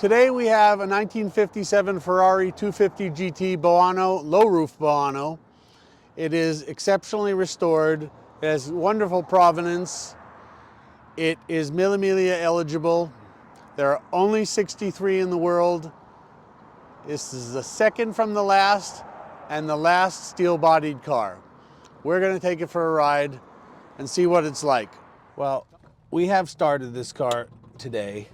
Today we have a 1957 Ferrari 250 GT Boano, low roof Boano. It is exceptionally restored. It has wonderful provenance. It is Mille Miglia eligible. There are only 63 in the world. This is the second from the last and the last steel-bodied car. We're going to take it for a ride and see what it's like. Well, we have started this car today.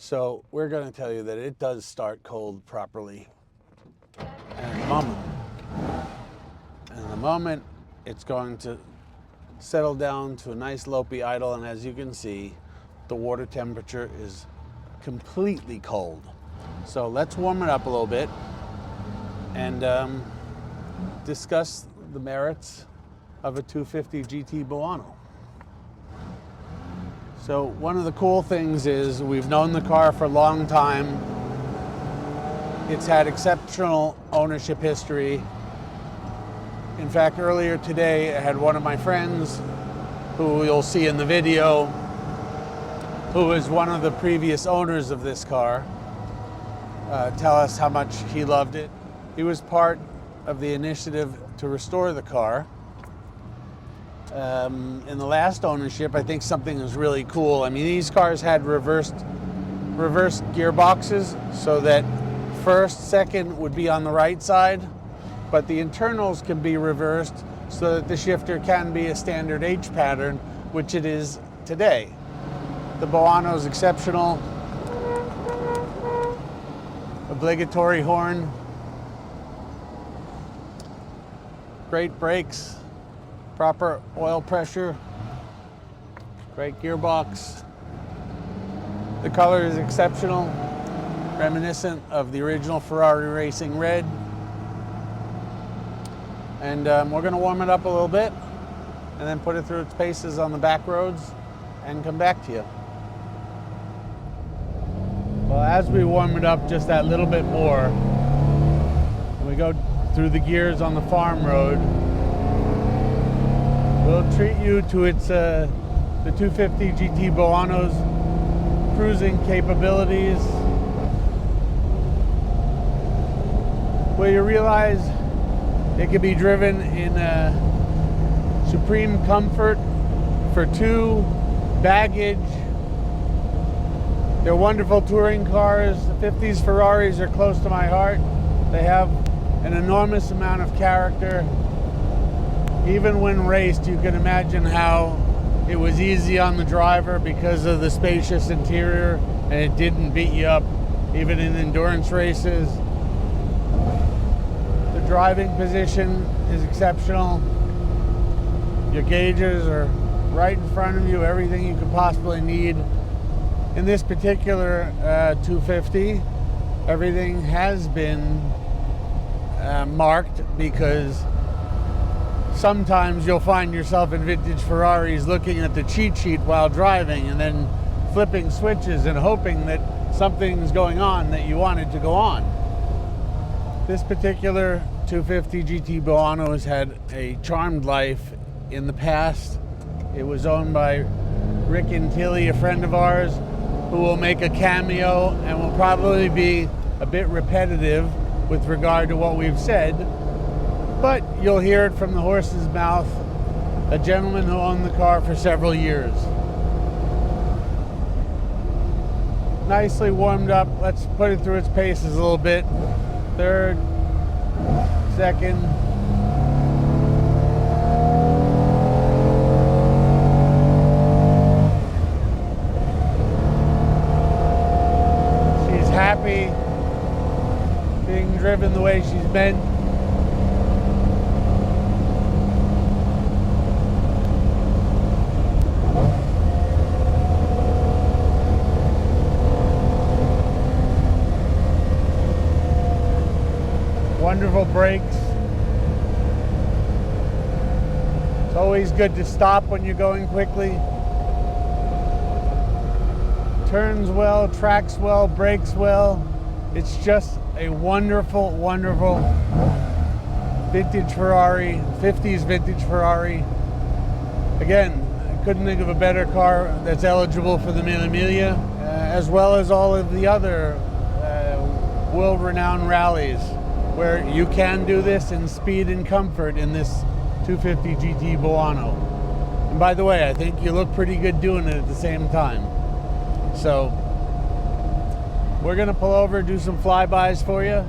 So we're going to tell you that it does start cold properly. And in the moment, it's going to settle down to a nice lopey idle, and as you can see, the water temperature is completely cold. So let's warm it up a little bit and discuss the merits of a 250 GT Boano. So one of the cool things is we've known the car for a long time. It's had exceptional ownership history. In fact, earlier today, I had one of my friends, who you'll see in the video, who is one of the previous owners of this car, tell us how much he loved it. He was part of the initiative to restore the car. In the last ownership, I think something was really cool. I mean, these cars had reversed gearboxes, so that first, second would be on the right side, but the internals can be reversed so that the shifter can be a standard H pattern, which it is today. The Boano is exceptional. Obligatory horn. Great brakes. Proper oil pressure, great gearbox. The color is exceptional, reminiscent of the original Ferrari Racing Red. And we're going to warm it up a little bit and then put it through its paces on the back roads and come back to you. Well, as we warm it up just that little bit more, and we go through the gears on the farm road, we'll treat you to its the 250 GT Boano's cruising capabilities, where you realize it can be driven in supreme comfort for two, baggage. They're wonderful touring cars. The 50s Ferraris are close to my heart. They have an enormous amount of character. Even when raced, you can imagine how it was easy on the driver because of the spacious interior, and it didn't beat you up, even in endurance races. The driving position is exceptional. Your gauges are right in front of you, everything you could possibly need. In this particular 250, everything has been marked, because sometimes you'll find yourself in vintage Ferraris looking at the cheat sheet while driving and then flipping switches and hoping that something's going on that you wanted to go on. This particular 250 GT Boano has had a charmed life in the past. It was owned by Rick and Tilly, a friend of ours, who will make a cameo and will probably be a bit repetitive with regard to what we've said. But you'll hear it from the horse's mouth, a gentleman who owned the car for several years. Nicely warmed up. Let's put it through its paces a little bit. Third, second. She's happy being driven the way she's meant. Wonderful brakes. It's always good to stop when you're going quickly. Turns well, tracks well, brakes well. It's just a wonderful, wonderful vintage Ferrari, 50s vintage Ferrari. Again, I couldn't think of a better car that's eligible for the Mille Miglia. as well as all of the other world-renowned rallies, where you can do this in speed and comfort in this 250 GT Boano. And by the way, I think you look pretty good doing it at the same time. So we're gonna pull over, do some flybys for you.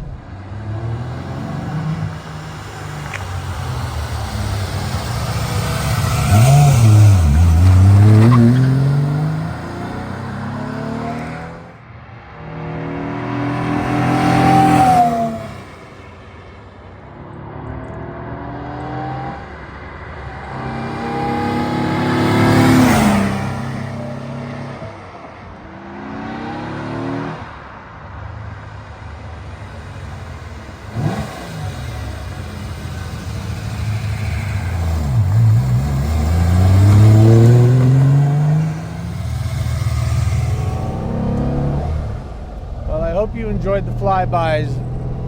I hope you enjoyed the flybys.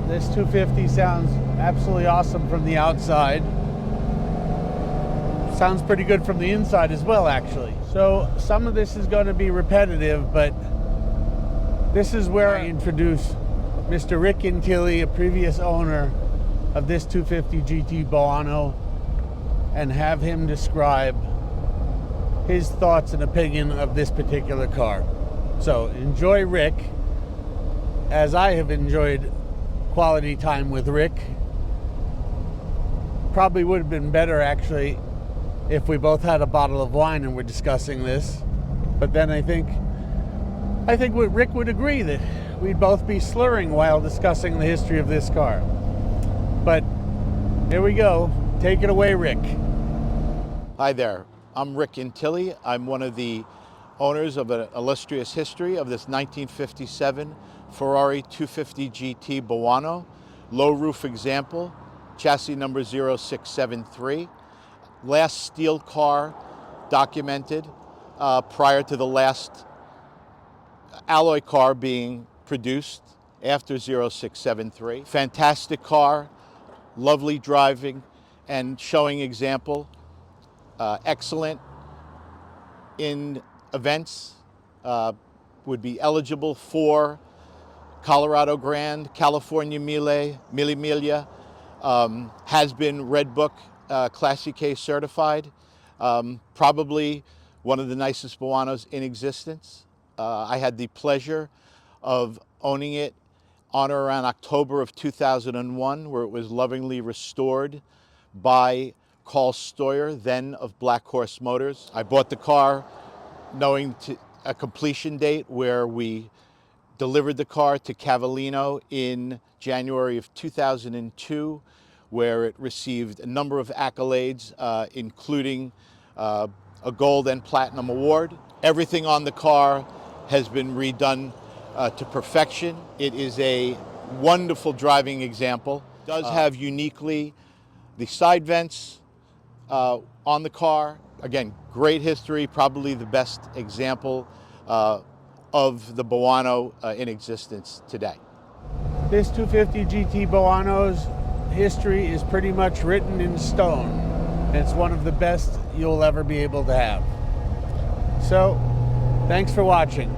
This 250 sounds absolutely awesome from the outside. Sounds pretty good from the inside as well, actually. So some of this is going to be repetitive, but this is where I introduce Mr. Rick Intilli, a previous owner of this 250 GT Boano, and have him describe his thoughts and opinion of this particular car. So enjoy Rick, as I have enjoyed quality time with Rick. Probably would have been better, actually, if we both had a bottle of wine and were discussing this. But then I think Rick would agree that we'd both be slurring while discussing the history of this car. But here we go. Take it away, Rick. Hi there. I'm Rick Intilli. I'm one of the owners of an illustrious history of this 1957 Ferrari 250 GT Boano, low roof example, chassis number 0673. Last steel car documented prior to the last alloy car being produced after 0673. Fantastic car, lovely driving and showing example, excellent in events, would be eligible for Colorado Grand, California Mille Miglia, has been Red Book Classiche Certified, probably one of the nicest Boanos in existence. I had the pleasure of owning it on or around October of 2001, where it was lovingly restored by Carl Stoyer, then of Black Horse Motors. I bought the car knowing a completion date where we delivered the car to Cavallino in January of 2002, where it received a number of accolades, including a gold and platinum award. Everything on the car has been redone to perfection. It is a wonderful driving example. It does have uniquely the side vents on the car. Again, great history, probably the best example of the Boano in existence today. This 250 GT Boano's history is pretty much written in stone. It's one of the best you'll ever be able to have. So, thanks for watching.